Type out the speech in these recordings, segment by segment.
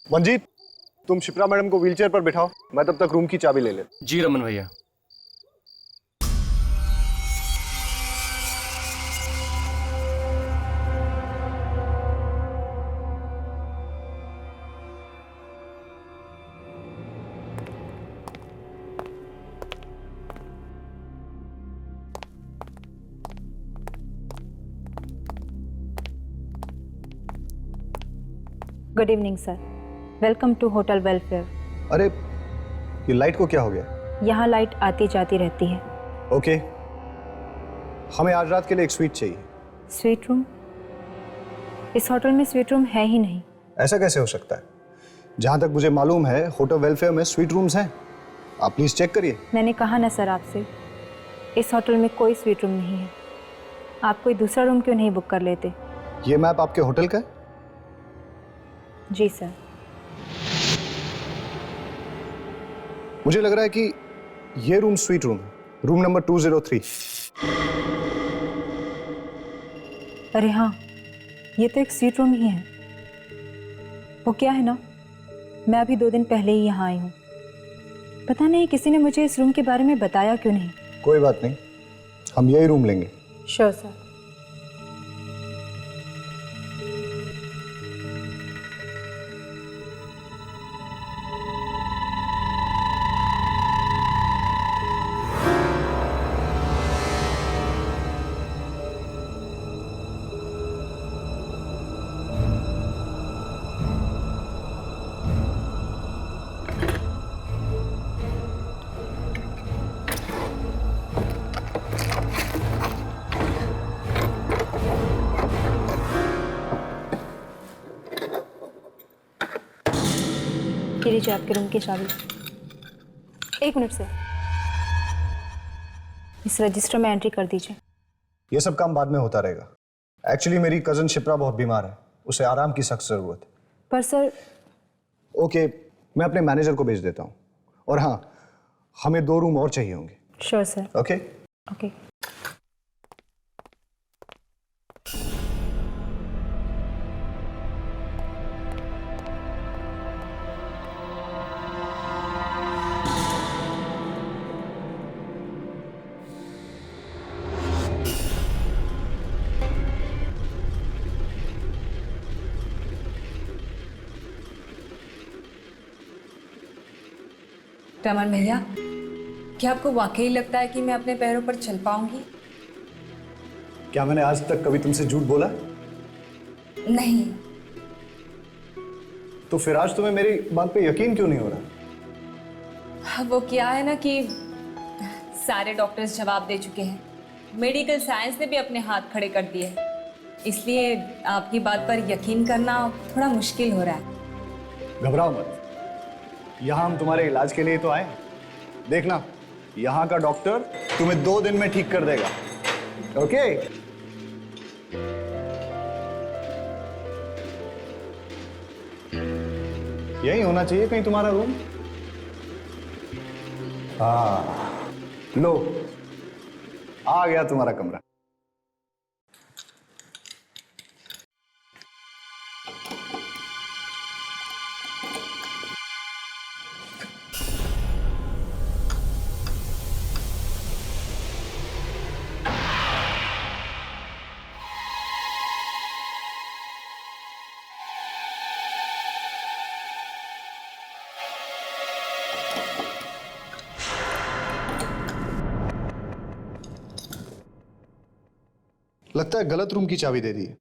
मंजीत, तुम शिप्रा मैडम को व्हीलचेयर पर बिठाओ, मैं तब तक रूम की चाबी ले ले। जी रमन भैया। Good evening sir, welcome to hotel welfare. अरे ये लाइट को क्या हो गया? यहाँ लाइट आती जाती रहती है। ओके, हमें आज रात के लिए एक स्वीट चाहिए। Suite room? इस होटल में स्वीट रूम है ही नहीं। ऐसा कैसे हो सकता है? जहाँ तक मुझे मालूम है होटल वेलफेयर में स्वीट रूम्स हैं। आप प्लीज चेक करिए। मैंने कहा ना सर आपसे, इस होटल में कोई स्वीट रूम नहीं है। आप कोई दूसरा रूम क्यों नहीं बुक कर लेते? ये मैप आपके होटल का है? जी सर। मुझे लग रहा है कि ये रूम स्वीट रूम है, रूम नंबर 203। अरे हाँ, ये तो एक स्वीट रूम ही है। वो क्या है ना, मैं अभी 2 दिन पहले ही यहाँ आई हूँ। पता नहीं किसी ने मुझे इस रूम के बारे में बताया क्यों नहीं। कोई बात नहीं, हम यही रूम लेंगे। Sure sir. ये लीजिए आपके रूम की चाबी। 1 मिनट से इस रजिस्टर में एंट्री कर दीजिए। ये सब काम बाद में होता रहेगा। एक्चुअली मेरी कजन शिप्रा बहुत बीमार है, उसे आराम की सख्त जरूरत है। पर सर। ओके, मैं अपने मैनेजर को भेज देता हूँ। और हाँ, हमें 2 रूम और चाहिए होंगे। Sure sir. Okay okay. Raman भैया, क्या आपको वाकई लगता है कि मैं अपने पैरों पर चल पाऊंगी? क्या मैंने आज तक कभी तुमसे झूठ बोला? नहीं। तो फिर आज तुम्हें मेरी बात पे यकीन क्यों नहीं हो रहा? वो क्या है ना कि सारे डॉक्टर्स जवाब दे चुके हैं, मेडिकल साइंस ने भी अपने हाथ खड़े कर दिए, इसलिए आपकी बात पर यकीन करना थोड़ा मुश्किल हो रहा है। घबराओ मत, यहाँ हम तुम्हारे इलाज के लिए तो आए। देखना, यहाँ का डॉक्टर तुम्हें 2 दिन में ठीक कर देगा। ओके? यही होना चाहिए कहीं तुम्हारा रूम। हाँ, लो, आ गया तुम्हारा कमरा। लगता है गलत रूम की चाबी दे दी है।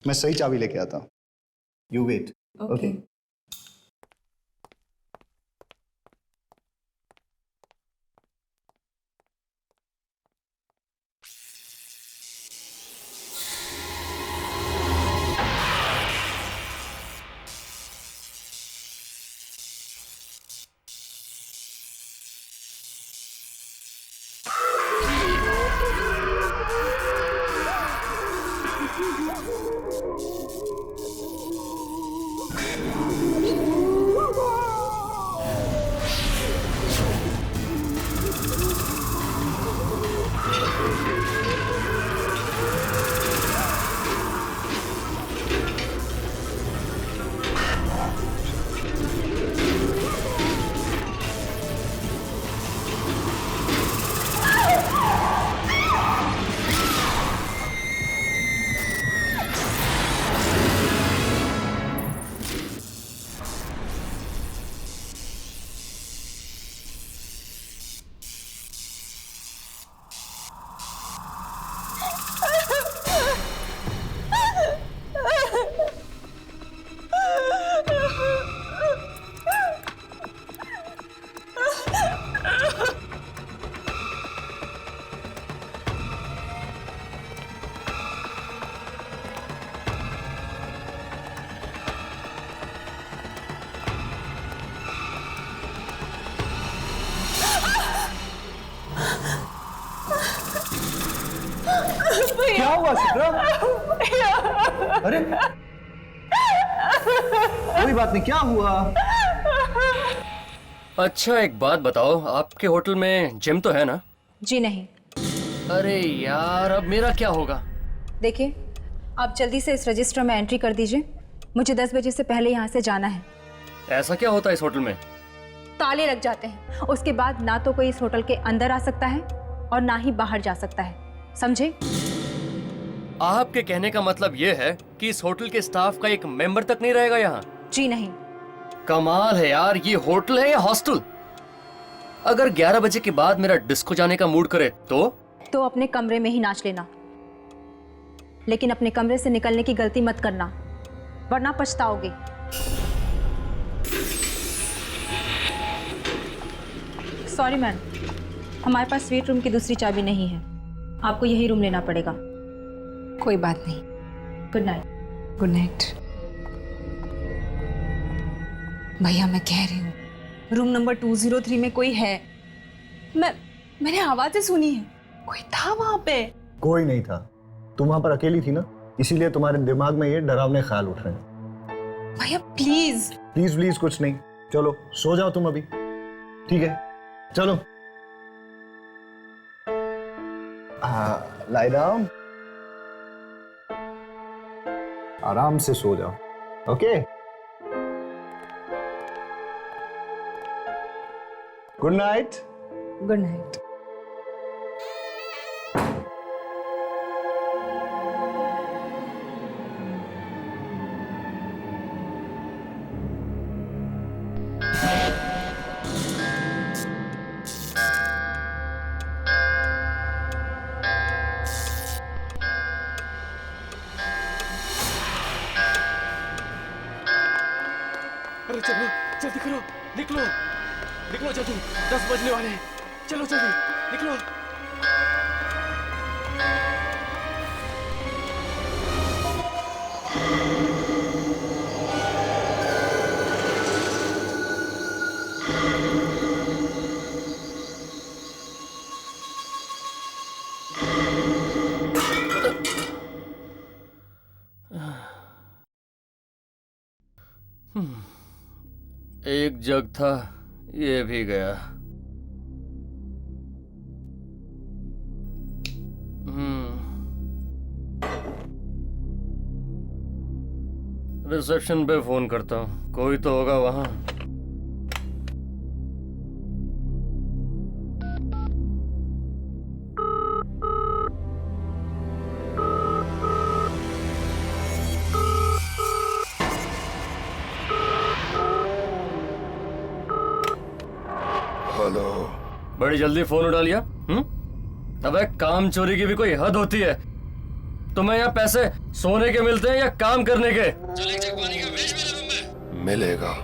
मैं सही चाबी लेके आता हूं। You wait. ओके। क्या हुआ शिप्रा? अरे कोई बात नहीं, क्या हुआ? अच्छा एक बात बताओ, आपके होटल में जिम तो है ना? जी नहीं। अरे यार, अब मेरा क्या होगा? देखिए, आप जल्दी से इस रजिस्टर में एंट्री कर दीजिए। मुझे 10 बजे से पहले यहाँ से जाना है। ऐसा क्या होता है इस होटल में? ताले लग जाते हैं। उसके बाद ना तो कोई इस होटल के अंदर आ सकता है और ना ही बाहर जा सकता है, समझे? आपके कहने का मतलब ये है कि इस होटल के स्टाफ का एक मेंबर तक नहीं रहेगा यहाँ? जी नहीं। कमाल है यार, ये होटल है या हॉस्टल? अगर 11 बजे के बाद मेरा डिस्को जाने का मूड करे तो अपने कमरे में ही नाच लेना, लेकिन अपने कमरे से निकलने की गलती मत करना, वरना पछताओगे। सॉरी मैम, हमारे पास स्वीट रूम की दूसरी चाबी नहीं है, आपको यही रूम लेना पड़ेगा। कोई बात नहीं। Good night. Good night. भैया मैं कह रही हूँ, रूम नंबर 203 में कोई है। मैंने आवाजें सुनी है, कोई था वहां पे। कोई नहीं था, तुम वहां पर अकेली थी ना, इसीलिए तुम्हारे दिमाग में ये डरावने ख्याल उठ रहे हैं। भैया प्लीज। प्लीज प्लीज कुछ नहीं, चलो सो जाओ तुम अभी, ठीक है? चलो लाई डाउन, आराम से सो जाओ, okay? Good night. Good night. अरे चलो जल्दी करो, निकलो निकलो जल्दी, 10 बजने वाले हैं। चलो जल्दी निकलो। एक जग था, ये भी गया। रिसेप्शन पे फोन करता हूँ, कोई तो होगा वहां। हेलो। बड़ी जल्दी फोन उठा लिया। अबे काम चोरी की भी कोई हद होती है। तुम्हें यहाँ पैसे सोने के मिलते हैं या काम करने के? मिलेगा।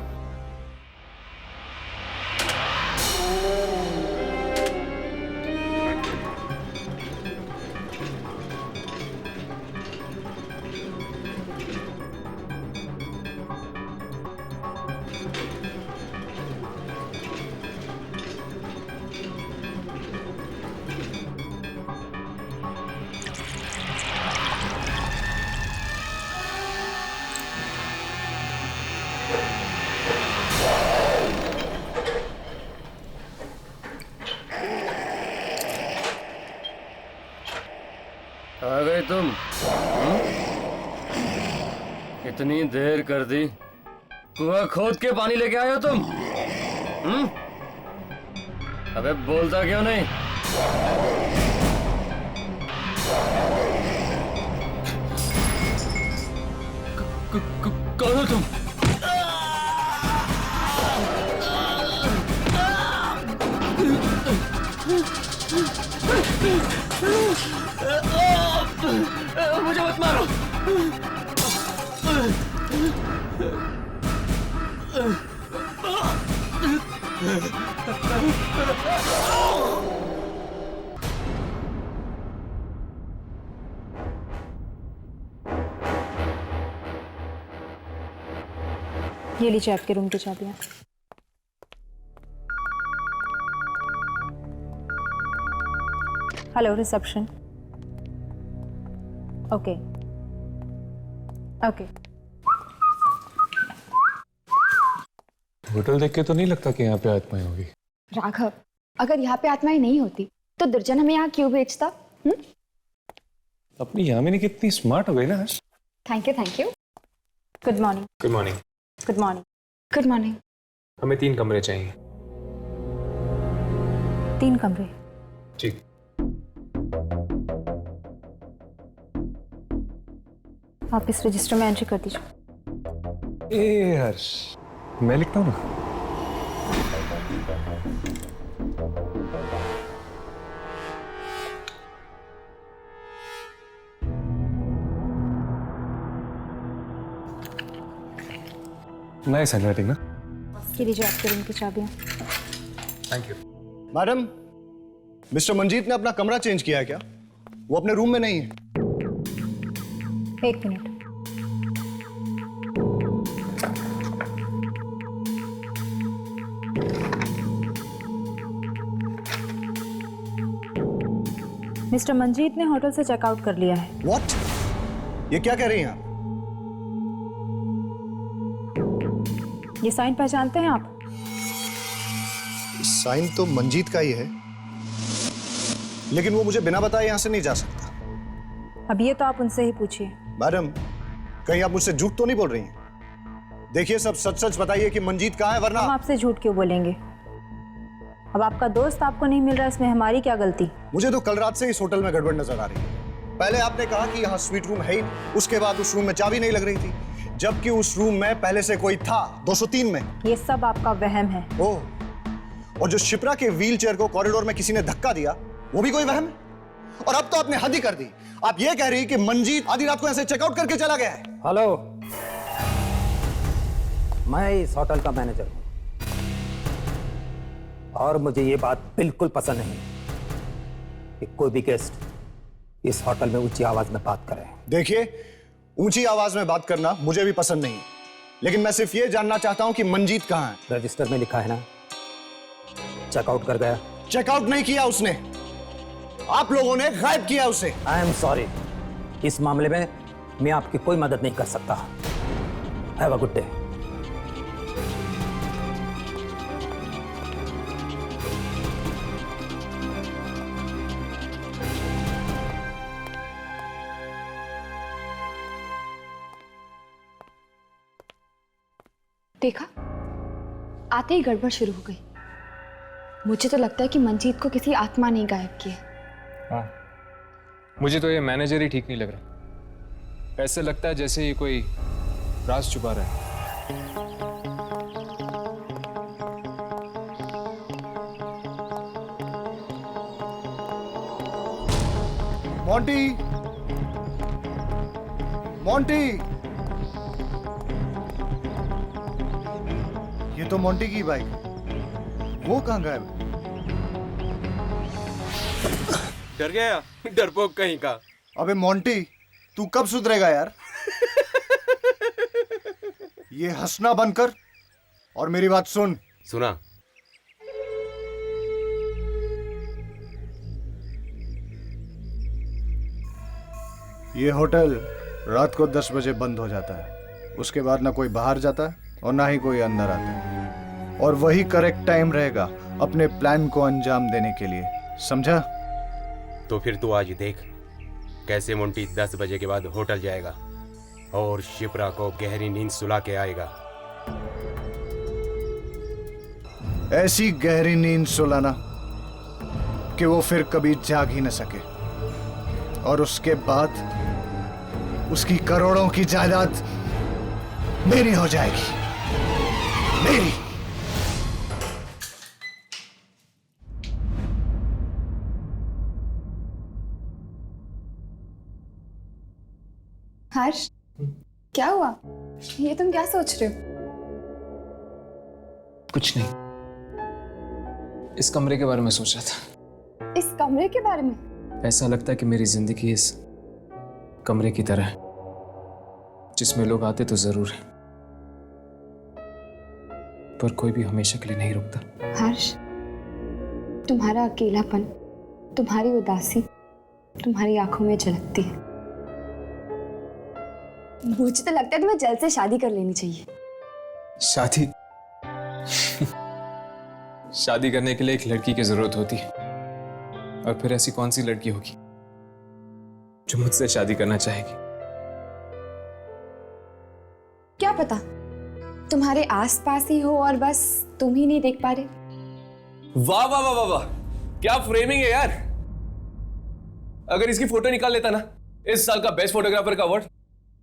आ गए तुम? इतनी देर कर दी, कुआं खोद के पानी लेके आए हो तुम? अबे बोलता क्यों नहीं? कौन हो तुम? मुझे मत मारो। ये लीजिए आपके रूम की चाबियां। Hello reception. Okay okay. Hotel देख के तो नहीं लगता कि यहाँ पे आत्माएं होगी। राघव, अगर यहाँ पे आत्माएं नहीं होती तो दुर्जन हमें यहाँ क्यों भेजता? अपनी यामिनी कितनी स्मार्ट हो गई ना आज। Thank you thank you. Good morning. Good morning. Good morning. Good morning. हमें 3 कमरे चाहिए। 3 कमरे। ठीक। आप इस रजिस्टर में एंट्री कर दीजिए। ए हर्ष, मैं लिखता हूँ ना। नाइस हैंडराइटिंग ना। ये लीजिए आपके रूम की चाबियाँ। Thank you. Madam, mister Manjit ने अपना कमरा चेंज किया है क्या? वो अपने रूम में नहीं है। 1 मिनट। मिस्टर मंजीत ने होटल से चेकआउट कर लिया है। What? ये क्या कह रही हैं आप? ये साइन पहचानते हैं आप? साइन तो मंजीत का ही है, लेकिन वो मुझे बिना बताए यहां से नहीं जा सकता। अब ये तो आप उनसे ही पूछिए। मैडम, कहीं आप मुझसे झूठ तो नहीं बोल रही हैं? देखिए, सब सच सच बताइए कि मंजीत कहाँ है, वरना हम आपसे झूठ क्यों बोलेंगे? अब आपका दोस्त आपको नहीं मिल रहा, इसमें हमारी क्या गलती? मुझे तो कल रात से इस होटल में गड़बड़ नजर आ रही है। पहले आपने कहा कि यहाँ स्वीट रूम है ही, उसके बाद उस रूम में चाबी नहीं लग रही थी, जबकि उस रूम में पहले से कोई था 203 में। ये सब आपका वहम है। ओह, और जो शिप्रा के व्हील चेयर को कॉरिडोर में किसी ने धक्का दिया, वो भी कोई वहम है? और अब तो आपने हद ही कर दी। आप ये कह रही कि मंजीत आधी रात को ऐसे चेकआउट करके चला गया है। हेलो, मैं इस होटल का मैनेजर हूं और मुझे ये बात बिल्कुल पसंद नहीं कि कोई भी गेस्ट इस होटल में ऊंची आवाज में बात करे। देखिए, ऊंची आवाज में बात करना मुझे भी पसंद नहीं, लेकिन मैं सिर्फ ये जानना चाहता हूं कि मंजीत कहां है। रजिस्टर में लिखा है ना, चेकआउट कर गया। चेकआउट नहीं किया उसने, आप लोगों ने गायब किया उसे। आई एम सॉरी, इस मामले में मैं आपकी कोई मदद नहीं कर सकता। Have a good day. देखा, आते ही गड़बड़ शुरू हो गई। मुझे तो लगता है कि मंजीत को किसी आत्मा ने गायब किया। हाँ, मुझे तो ये मैनेजर ही ठीक नहीं लग रहा। ऐसे लगता है जैसे ये कोई राज छुपा रहा है। मोंटी, मोंटी, ये तो मोंटी की बाइक, वो कहाँ गायब? डर गया, डरपोक कहीं का। अबे मोंटी, तू कब सुधरेगा यार? ये हंसना बंद कर और मेरी बात सुन। सुना। ये होटल रात को 10 बजे बंद हो जाता है। उसके बाद ना कोई बाहर जाता है और ना ही कोई अंदर आता है, और वही करेक्ट टाइम रहेगा अपने प्लान को अंजाम देने के लिए, समझा? तो फिर तू आज देख कैसे मोंटी 10 बजे के बाद होटल जाएगा और शिप्रा को गहरी नींद सुला के आएगा। ऐसी गहरी नींद सुलाना कि वो फिर कभी जाग ही न सके, और उसके बाद उसकी करोड़ों की जायदाद मेरी हो जाएगी, मेरी। हर्ष, क्या हुआ? ये तुम क्या सोच रहे हो? कुछ नहीं, इस कमरे के बारे में सोच रहा था। इस कमरे के बारे में? ऐसा लगता है कि मेरी जिंदगी इस कमरे की तरह है, जिसमें लोग आते तो जरूर हैं, पर कोई भी हमेशा के लिए नहीं रुकता। हर्ष, तुम्हारा अकेलापन, तुम्हारी उदासी तुम्हारी आंखों में झलकती है। मुझे तो लगता है तुम्हें जल्द से शादी कर लेनी चाहिए। शादी? शादी करने के लिए एक लड़की की जरूरत होती है, और फिर ऐसी कौन सी लड़की होगी जो मुझसे शादी करना चाहेगी? क्या पता तुम्हारे आसपास ही हो और बस तुम ही नहीं देख पा रहे। वाह वाह वाह वाह वाह, क्या फ्रेमिंग है यार। अगर इसकी फोटो निकाल लेता ना, इस साल का बेस्ट फोटोग्राफर का अवार्ड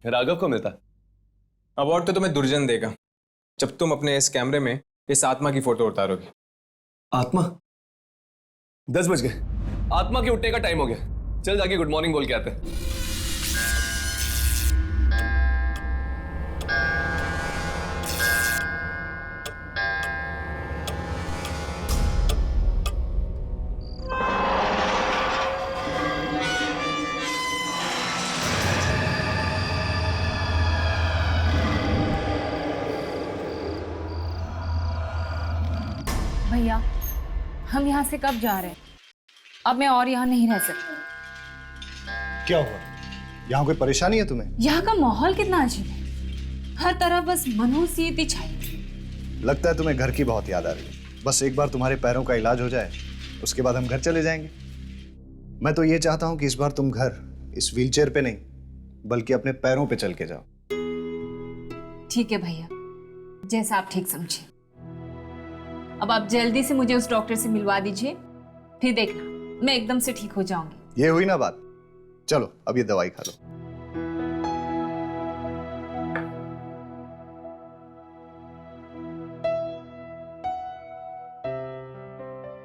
राघव को मिलता। अवार्ड तो तुम्हें दुर्जन देगा जब तुम अपने इस कैमरे में इस आत्मा की फोटो उतारोगे। आत्मा? 10 बज गए, आत्मा के उठने का टाइम हो गया। चल जाके गुड मॉर्निंग बोल के आते हैं। भैया, हम यहाँ से कब जा रहे हैं? अब मैं और यहाँ नहीं रह सकती। क्या हुआ? यहाँ कोई परेशानी है तुम्हें? यहाँ का माहौल कितना अजीब है, हर तरफ बस मनहूसियत छाई। लगता है तुम्हें घर की बहुत याद आ रही है। बस एक बार तुम्हारे पैरों का इलाज हो जाए, उसके बाद हम घर चले जाएंगे। मैं तो ये चाहता हूँ कि इस बार तुम घर इस व्हीलचेयर पे नहीं, बल्कि अपने पैरों पे चल के जाओ। ठीक है भैया, जैसा आप ठीक समझे। अब आप जल्दी से मुझे उस डॉक्टर से मिलवा दीजिए, फिर देखना मैं एकदम से ठीक हो जाऊंगी। ये हुई ना बात। चलो अब ये दवाई खा लो।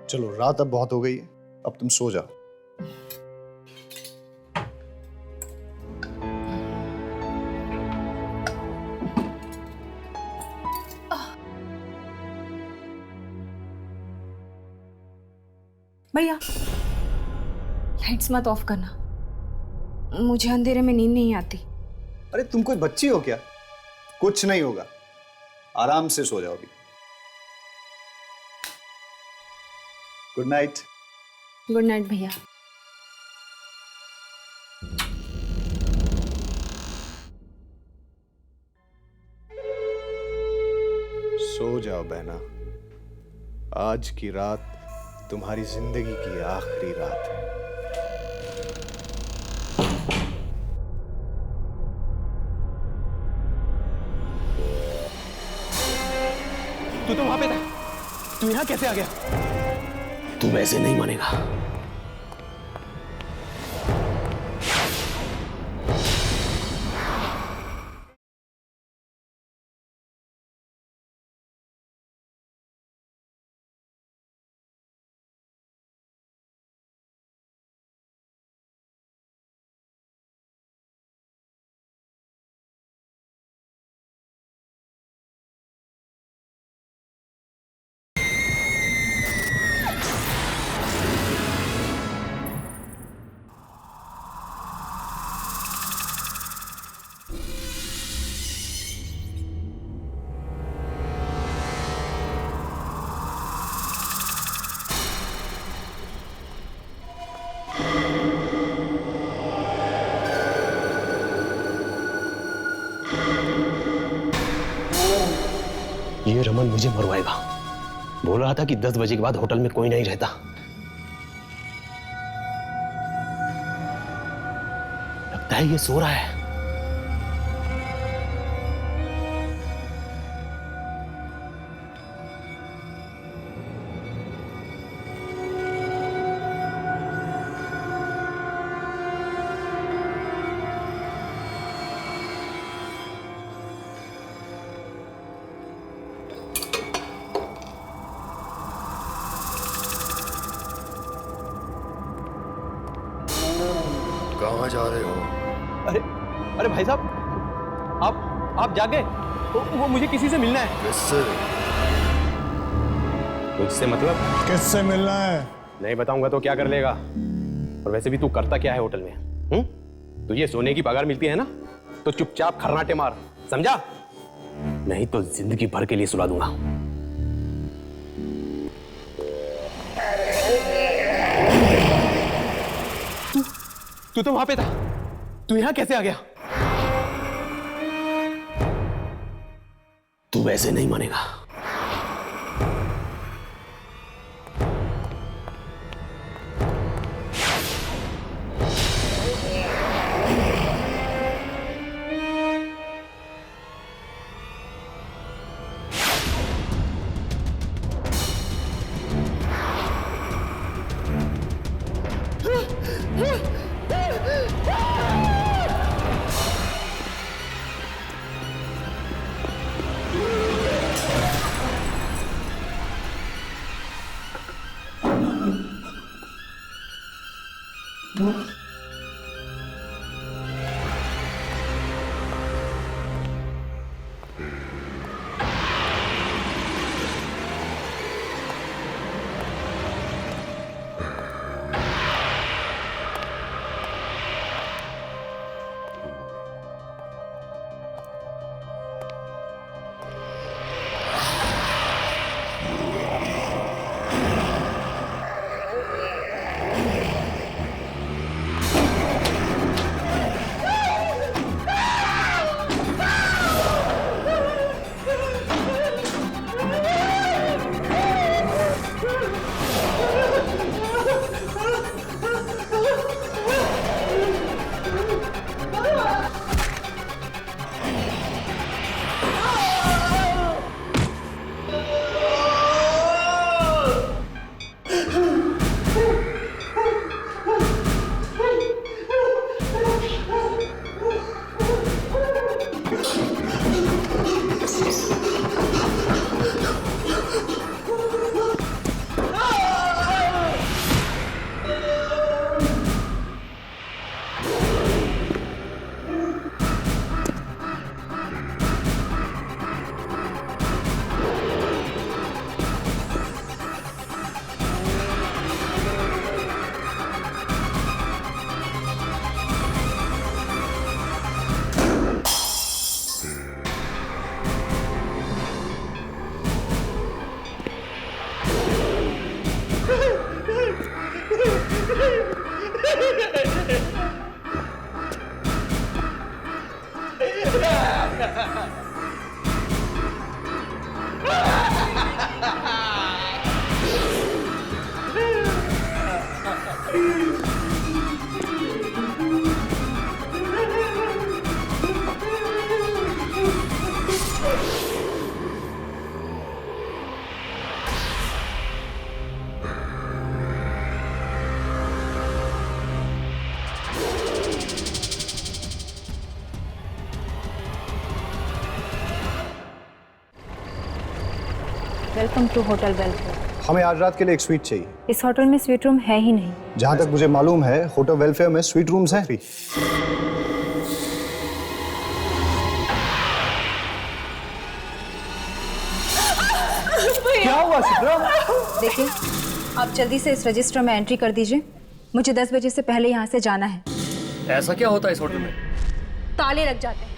चलो, रात अब बहुत हो गई है, अब तुम सो जाओ। भैया, लाइट्स मत ऑफ करना, मुझे अंधेरे में नींद नहीं आती। अरे तुम कोई बच्ची हो क्या? कुछ नहीं होगा, आराम से सो जाओ अभी। Good night. गुड नाइट भैया। सो जाओ बहना, आज की रात तुम्हारी जिंदगी की आखिरी रात है। तू तो वहां पे था, तू यहां कैसे आ गया? तू वैसे नहीं मानेगा। ये रमन मुझे मरवाएगा। बोल रहा था कि 10 बजे के बाद होटल में कोई नहीं रहता। लगता है ये सो रहा है। कहाँ जा रहे हो? अरे अरे भाई साहब, आप जागे? वो मुझे किसी से मिलना है। किससे? मुझसे मतलब? किससे मिलना है? नहीं बताऊंगा तो क्या कर लेगा? और वैसे भी तू करता क्या है होटल में? तुझे सोने की पगार मिलती है ना, तो चुपचाप खर्राटे मार, समझा? नहीं तो जिंदगी भर के लिए सुला दूंगा। तू तो वहां पे था, तू यहां कैसे आ गया? तू वैसे नहीं मानेगा। Welcome to hotel welfare. हमें आज रात के लिए एक स्वीट चाहिए। इस होटल में स्वीट रूम है ही नहीं। जहाँ तक मुझे मालूम है होटल वेलफेयर में स्वीट रूम्स हैं। क्या हुआ सिद्रा? देखिए, आप जल्दी से इस रजिस्टर में एंट्री कर दीजिए। मुझे 10 बजे से पहले यहाँ से जाना है। ऐसा क्या होता है इस होटल में? ताले लग जाते हैं।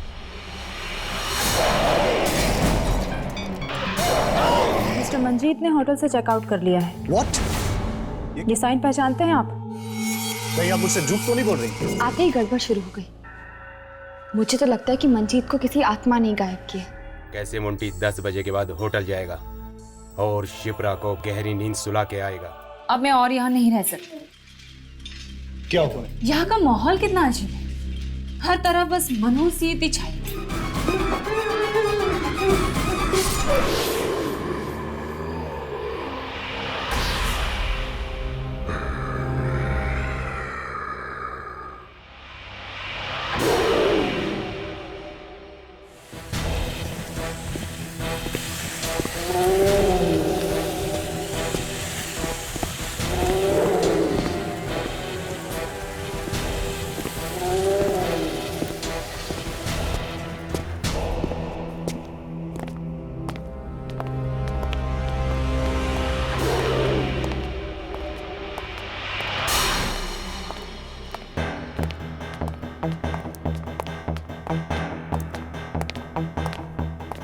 मिस्टर मंजीत ने होटल से चेकआउट कर लिया है। What? ये साइन पहचानते हैं आप? कहीं आप मुझसे झूठ तो नहीं बोल रही? आते ही गड़बड़ शुरू हो गई। मुझे तो लगता है कि मंजीत को किसी आत्मा ने गायब किया। कैसे मुंटी 10 बजे के बाद होटल जाएगा और शिप्रा को गहरी नींद सुला के आएगा। अब मैं और यहाँ नहीं रह सकती। क्या हुआ? यहाँ का माहौल कितना अजीब है। हर तरफ बस मनहूसियत ही छाई।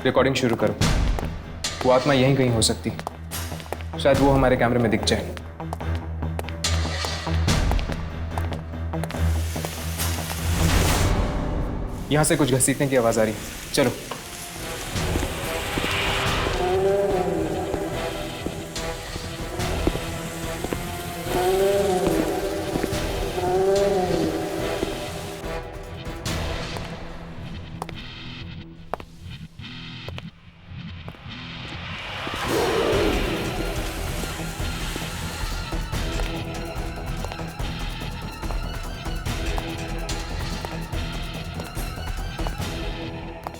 रिकॉर्डिंग शुरू करो। वो आत्मा यहीं कहीं हो सकती, शायद वो हमारे कैमरे में दिख जाए। यहां से कुछ घसीटने की आवाज आ रही है। चलो।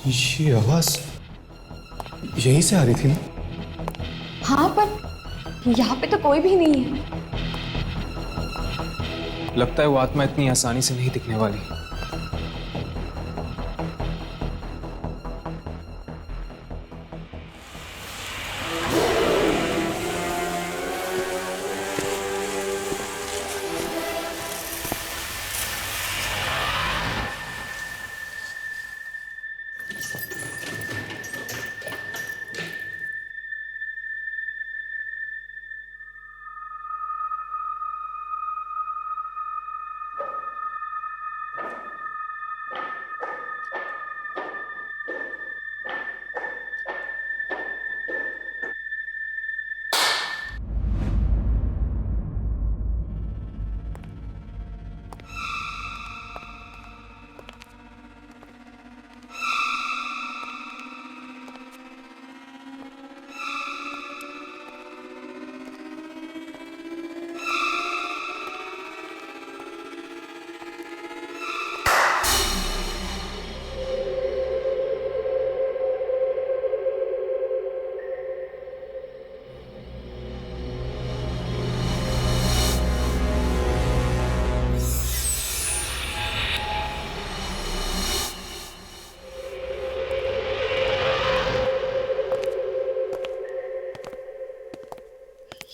ये आवाज यहीं से आ रही थी ना? हाँ, पर यहाँ पे तो कोई भी नहीं है। लगता है वो आत्मा इतनी आसानी से नहीं दिखने वाली।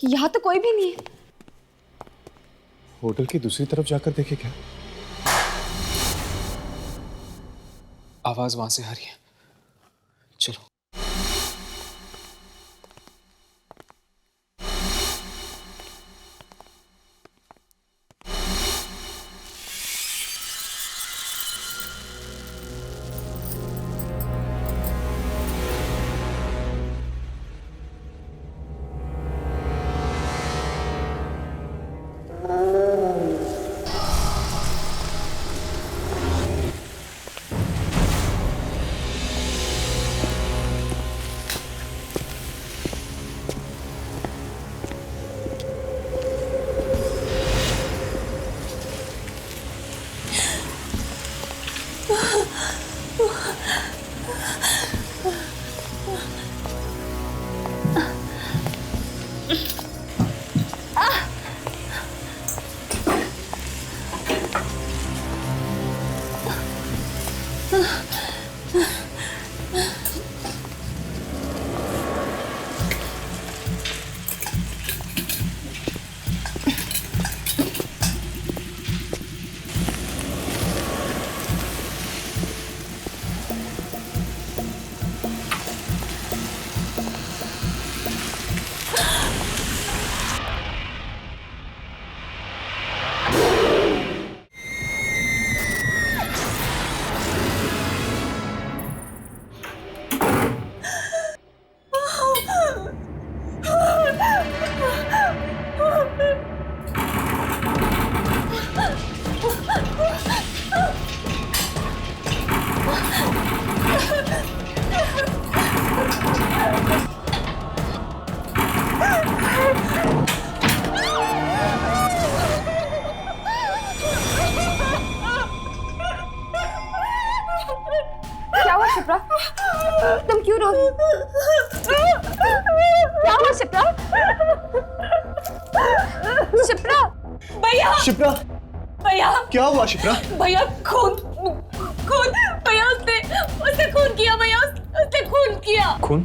यहाँ तो कोई भी नहीं है। होटल की दूसरी तरफ जाकर देखे क्या? आवाज वहां से आ रही है। चलो। क्या हुआ शिप्रा? तुम क्यों रो रही? क्या हुआ शिप्रा? शिप्रा! भैया शिप्रा, भैया क्या हुआ शिप्रा? भैया खून खून भैया उसने खून किया भैया उसने खून किया। खून?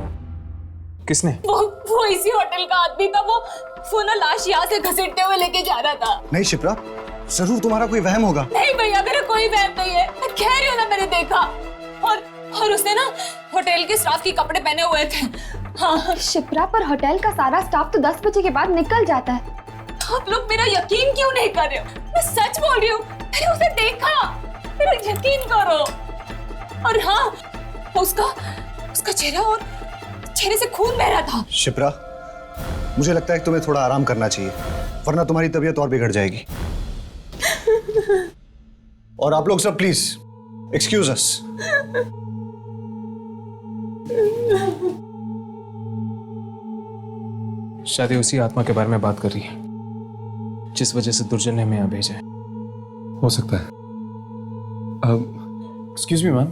किसने? वो इसी होटल का आदमी था। वो ना लाश यहाँ से घसीटते हुए लेके जा रहा था। नहीं शिप्रा, जरूर तुम्हारा कोई वहम होगा। नहीं भैया मेरा कोई वहम नहीं है, मैं कह रही हूँ ना मैंने देखा। और उसने ना होटल के स्टाफ के कपड़े पहने हुए थे। हाँ शिप्रा, पर होटल का सारा स्टाफ तो 10 बजे के बाद निकल जाता है। आप लोग मेरा यकीन क्यों नहीं कर रहे हो? मैं सच बोल रही हूँ, मैंने उसे देखा, मेरा यकीन करो। और हाँ, उसका चेहरे से खून बह रहा था। शिप्रा, मुझे लगता है कि तुम्हें थोड़ा आराम करना चाहिए, वरना तुम्हारी तबीयत और बिगड़ जाएगी। और आप लोग सब प्लीज एक्सक्यूज अस। शायद उसी आत्मा के बारे में बात कर रही है जिस वजह से दुर्जन ने हमें यहाँ भेजा है। हो सकता है। एक्सक्यूज मी मैम,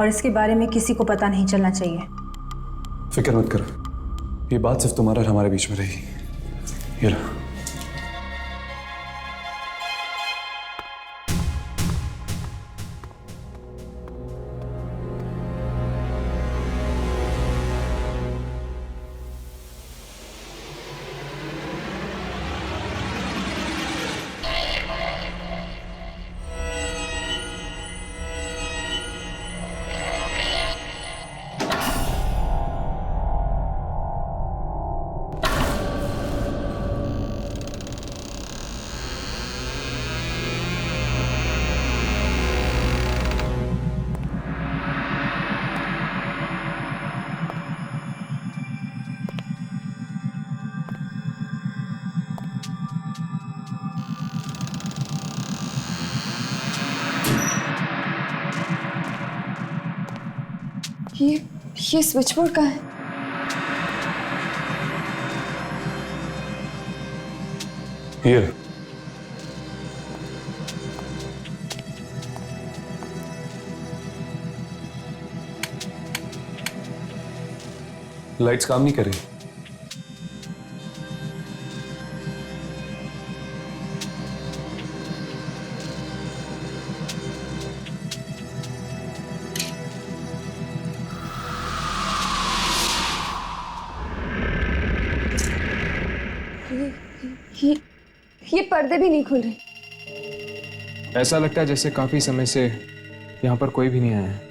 और इसके बारे में किसी को पता नहीं चलना चाहिए। फिक्र मत करो, ये बात सिर्फ तुम्हारा और हमारे बीच में रहेगी। ये लो। ये स्विच बोर्ड कहाँ है? ये लाइट्स काम नहीं कर रही। ये पर्दे भी नहीं खुल रहे। ऐसा लगता है जैसे काफी समय से यहाँ पर कोई भी नहीं आया है।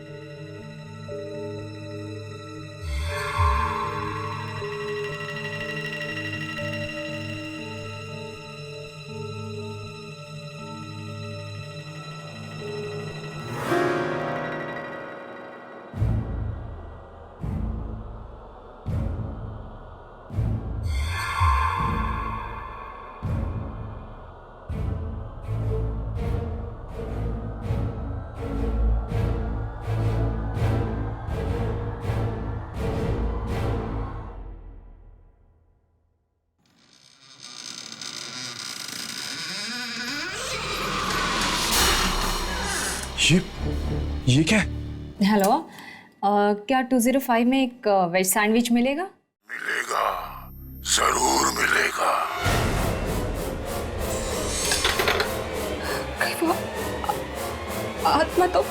ये क्या है? हेलो, क्या 205 में एक वेज सैंडविच मिलेगा? मिलेगा, जरूर मिलेगा। वो आत्मा तो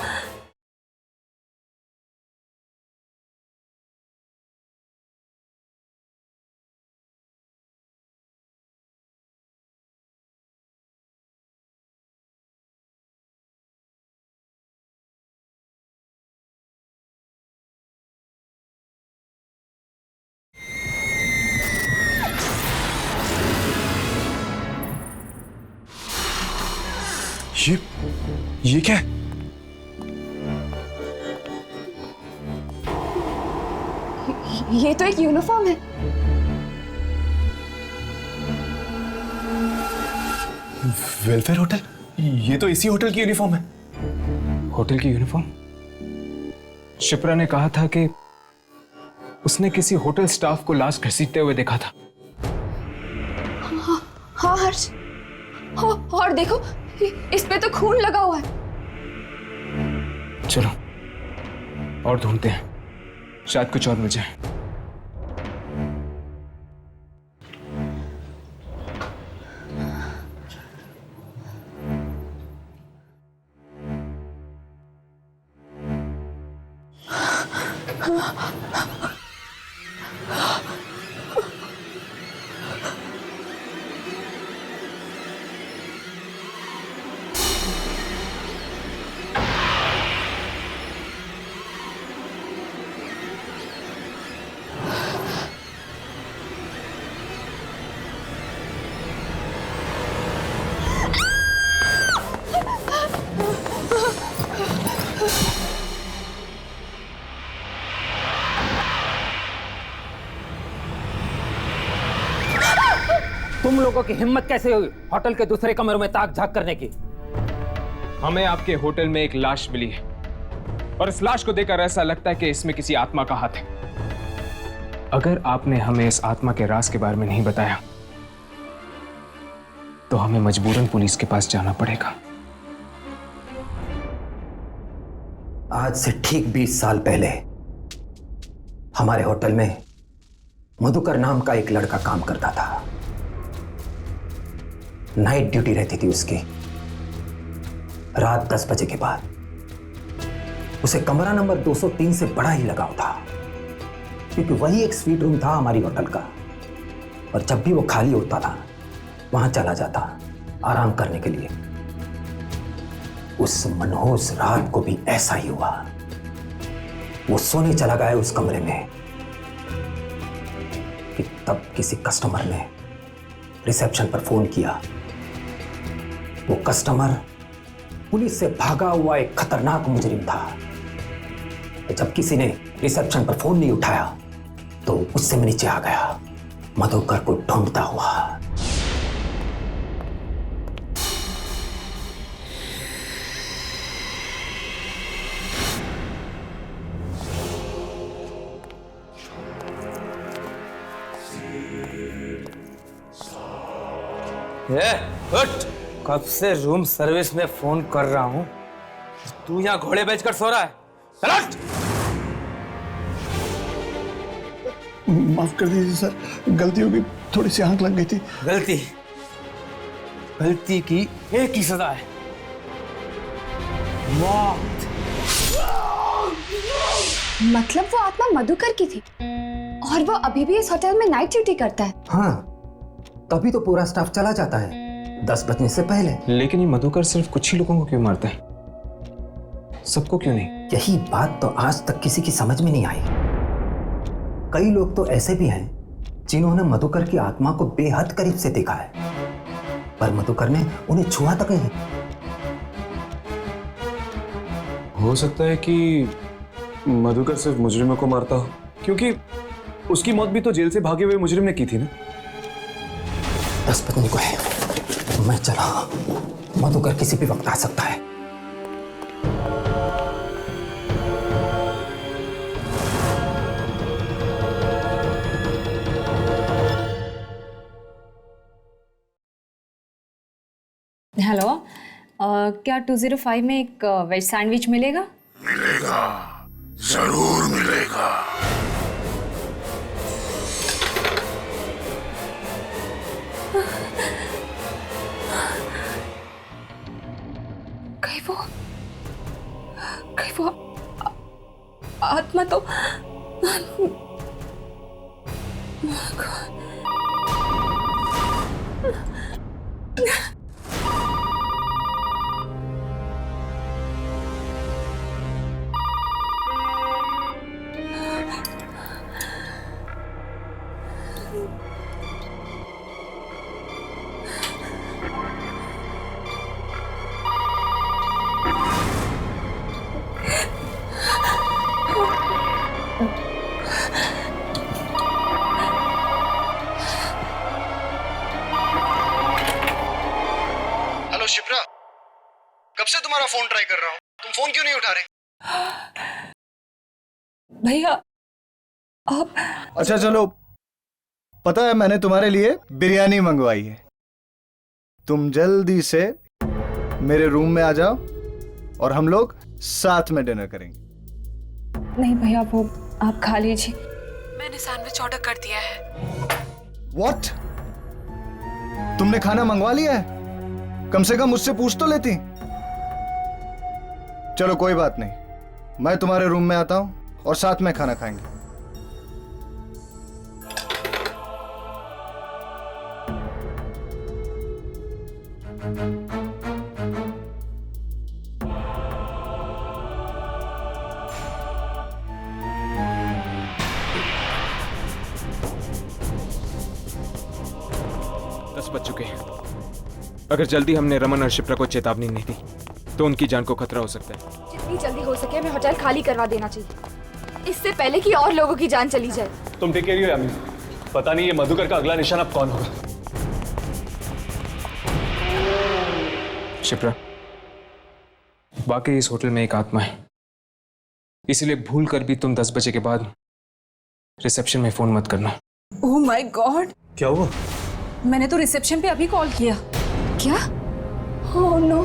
ये क्या है? ये तो एक यूनिफॉर्म है। Welfare hotel? ये तो इसी होटल की यूनिफॉर्म है। होटल की यूनिफॉर्म? शिप्रा ने कहा था कि उसने किसी होटल स्टाफ को लाश घसीटते हुए देखा था। हाँ हर्ष, और देखो इस पे तो खून लगा हुआ है। चलो और ढूंढते हैं, शायद कुछ और मिल जाए। तुम लोगों की हिम्मत कैसे हुई होटल के दूसरे कमरे में ताक झांक करने की? हमें आपके होटल में एक लाश मिली है और इस लाश को देखकर ऐसा लगता है कि इसमें किसी आत्मा का हाथ है। अगर आपने हमें इस आत्मा के राज के बारे में नहीं बताया तो हमें मजबूरन पुलिस के पास जाना पड़ेगा। आज से ठीक 20 साल पहले हमारे होटल में मधुकर नाम का एक लड़का काम करता था। नाइट ड्यूटी रहती थी उसकी। रात 10 बजे के बाद उसे कमरा नंबर 203 से बड़ा ही लगाव था, क्योंकि वही एक स्वीट रूम था हमारी होटल का। और जब भी वो खाली होता था वहां चला जाता आराम करने के लिए। उस मनहूस रात को भी ऐसा ही हुआ। वो सोने चला गया उस कमरे में कि तब किसी कस्टमर ने रिसेप्शन पर फोन किया। वो कस्टमर पुलिस से भागा हुआ एक खतरनाक मुजरिम था। जब किसी ने रिसेप्शन पर फोन नहीं उठाया तो उससे मैं नीचे आ गया, मधुकर को ढूंढता हुआ। उठ। कब से रूम सर्विस में फोन कर रहा हूँ, तू यहाँ घोड़े बेचकर सो रहा है। चल उठ। माफ कर दीजिए सर, गलती होगी, थोड़ी सी आंख लग गई थी। गलती की एक ही सजा है, मौत। मतलब वो आत्मा मधुकर की थी और वो अभी भी इस होटल में नाइट ड्यूटी करता है। हाँ, तभी तो पूरा स्टाफ चला जाता है 10 बजने से पहले। लेकिन ये मधुकर सिर्फ कुछ ही लोगों को क्यों मारता है, सबको क्यों नहीं? यही बात तो आज तक किसी की समझ में नहीं आई। कई लोग तो ऐसे भी हैं जिन्होंने मधुकर की आत्मा को बेहद करीब से देखा है, पर मधुकर ने उन्हें छुआ तक नहीं। हो सकता है कि मधुकर सिर्फ मुजरिमों को मारता हो, क्योंकि उसकी मौत भी तो जेल से भागे हुए मुजरिम ने की थी ना। 10 बजने को है, मैं चला। मधुकर किसी भी वक्त आ सकता है। हेलो, क्या 205 में एक वेज सैंडविच मिलेगा? मिलेगा, जरूर मिलेगा। कहीं वो आत्मा तो हेलो शिप्रा, कब से तुम्हारा फोन ट्राई कर रहा हूँ, तुम फोन क्यों नहीं उठा रहे? भैया आप। अच्छा चलो, पता है मैंने तुम्हारे लिए बिरयानी मंगवाई है। तुम जल्दी से मेरे रूम में आ जाओ और हम लोग साथ में डिनर करेंगे। नहीं भैया, वो आप खा लीजिए। मैंने सैंडविच ऑर्डर कर दिया है। व्हाट? तुमने खाना मंगवा लिया है? कम से कम मुझसे पूछ तो लेती। चलो कोई बात नहीं, मैं तुम्हारे रूम में आता हूं और साथ में खाना खाएंगे। बज चुके हैं। अगर जल्दी हमने रमन और शिप्रा को चेतावनी नहीं दी तो उनकी जान को खतरा हो सकता है। जितनी जल्दी हो सके हमें होटल खाली करवा देना चाहिए, इससे पहले कि और लोगों की जान चली जाए। तुम टेक केयर हो यामिनी, पता नहीं ये मधुकर का अगला निशान अब कौन होगा। शिप्रा, वाकई इस होटल में एक आत्मा है, इसलिए भूल कर भी तुम 10 बजे के बाद रिसेप्शन में फोन मत करना। ओह माय गॉड, क्या हुआ? मैंने तो रिसेप्शन पे अभी कॉल किया। क्या? Oh no.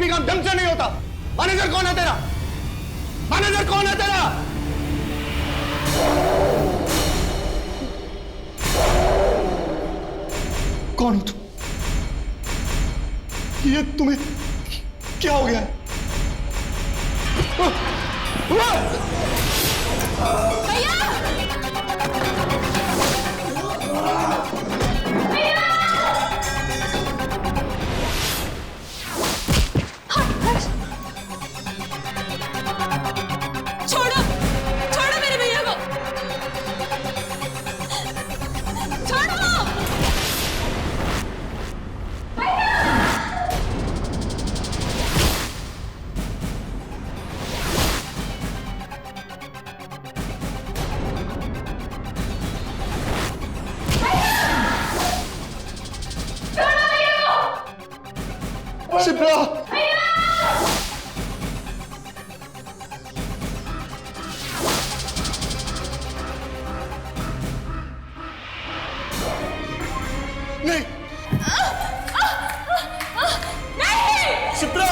भी काम ढंग से नहीं होता। मैनेजर कौन है तेरा? मैनेजर कौन है तेरा? कौन हो तुम? ये तुम्हें क्या हो गया है? छोड़ो छोड़ो मेरे भैया को, छोड़ो। शिप्रा! नहीं! शिप्रा!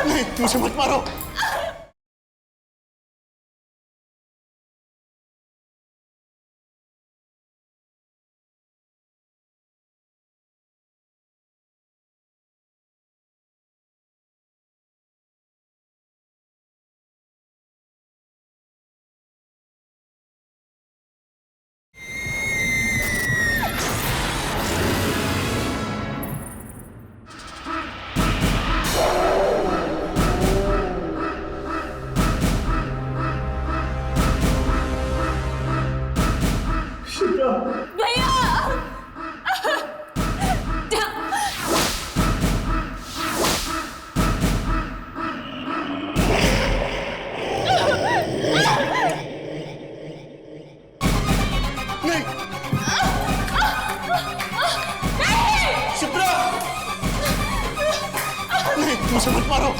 नहीं, मुझे मत मारो। मुझे मत मारो।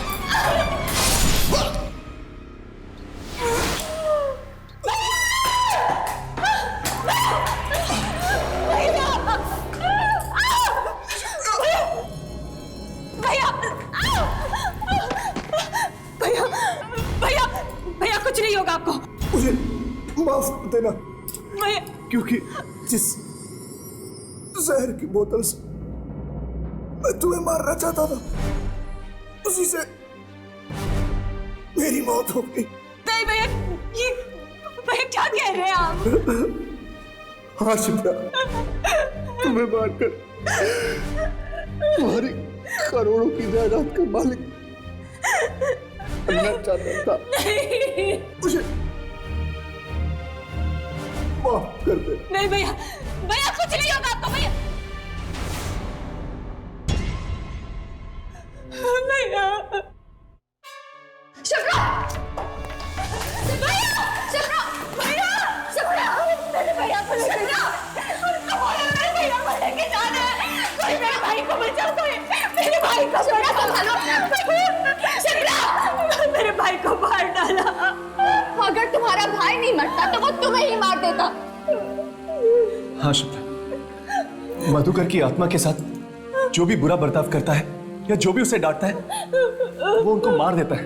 भैया कुछ नहीं होगा आपको। मुझे माफ कर देना भैया, क्योंकि जिस जहर की बोतल से मैं तुम्हें मारना चाहता था उसी से मेरी मौत हो गई। नहीं भैया, ये भैया क्या कह रहे हैं आप? हाँ शिप्रा, तुम्हें मारकर तुम्हारी करोड़ों की जायदाद का मालिक बनना चाहता था। मुझे माफ कर दे। नहीं भैया, भैया कुछ नहीं होगा आपको। भैया भैया शिप्रा! भैया! शिप्रा! भैया! शिप्रा! मेरे भैया को लेके जा। मेरे भैया को लेके जाना है। कोई मेरे भाई को बचाओ, कोई मेरे भाई को शिप्रा संभालो। शिप्रा! मेरे भाई को मार डाला। अगर तुम्हारा भाई नहीं मरता तो वो तुम्हें ही मार देता। हाँ शिप्रा, मधुकर की आत्मा के साथ जो भी बुरा बर्ताव करता है या जो भी उसे डांटता है वो उनको मार देता है।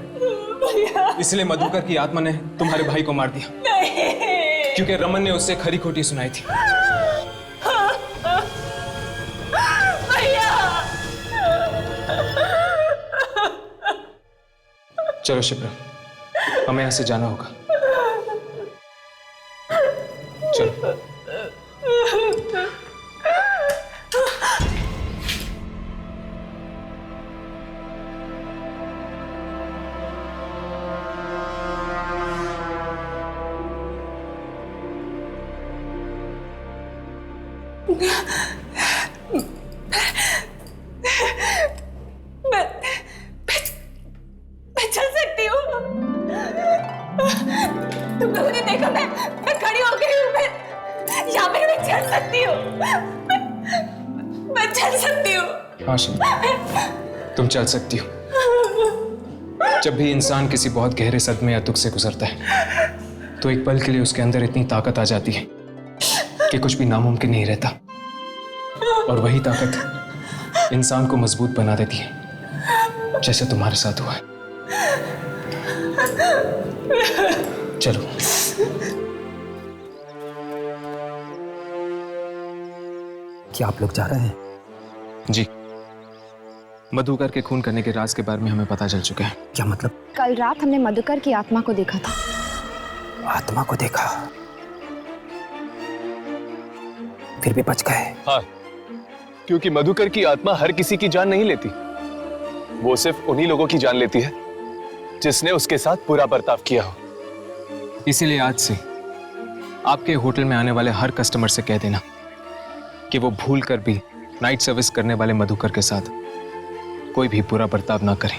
इसलिए मधुकर की आत्मा ने तुम्हारे भाई को मार दिया। नहीं। क्योंकि रमन ने उससे खरी खोटी सुनाई थी। भैया! चलो शिप्रा, हमें यहाँ से जाना होगा। चलो। मैं चल सकती हूँ। तुम लोगों ने देखा मैं खड़ी हो गई हूँ। मैं यहाँ पे मैं चल सकती हूँ। मैं चल सकती हूँ। हाँ शिप्रा, तुम चल सकती हो। जब भी इंसान किसी बहुत गहरे सदमे या दुख से गुजरता है तो एक पल के लिए उसके अंदर इतनी ताकत आ जाती है कि कुछ भी नामुमकिन नहीं रहता। और वही ताकत इंसान को मजबूत बना देती है, जैसे तुम्हारे साथ हुआ है। चलो। क्या आप लोग जा रहे हैं? जी, मधुकर के खून करने के राज के बारे में हमें पता चल चुका है। क्या मतलब? कल रात हमने मधुकर की आत्मा को देखा था। आत्मा को देखा? फिर भी बच गए? हाँ, क्योंकि मधुकर की आत्मा हर किसी की जान नहीं लेती। वो सिर्फ उन्हीं लोगों की जान लेती है जिसने उसके साथ बुरा बर्ताव किया हो। इसीलिए आज से आपके होटल में आने वाले हर कस्टमर से कह देना कि वो भूल कर भी नाइट सर्विस करने वाले मधुकर के साथ कोई भी बुरा बर्ताव ना करें।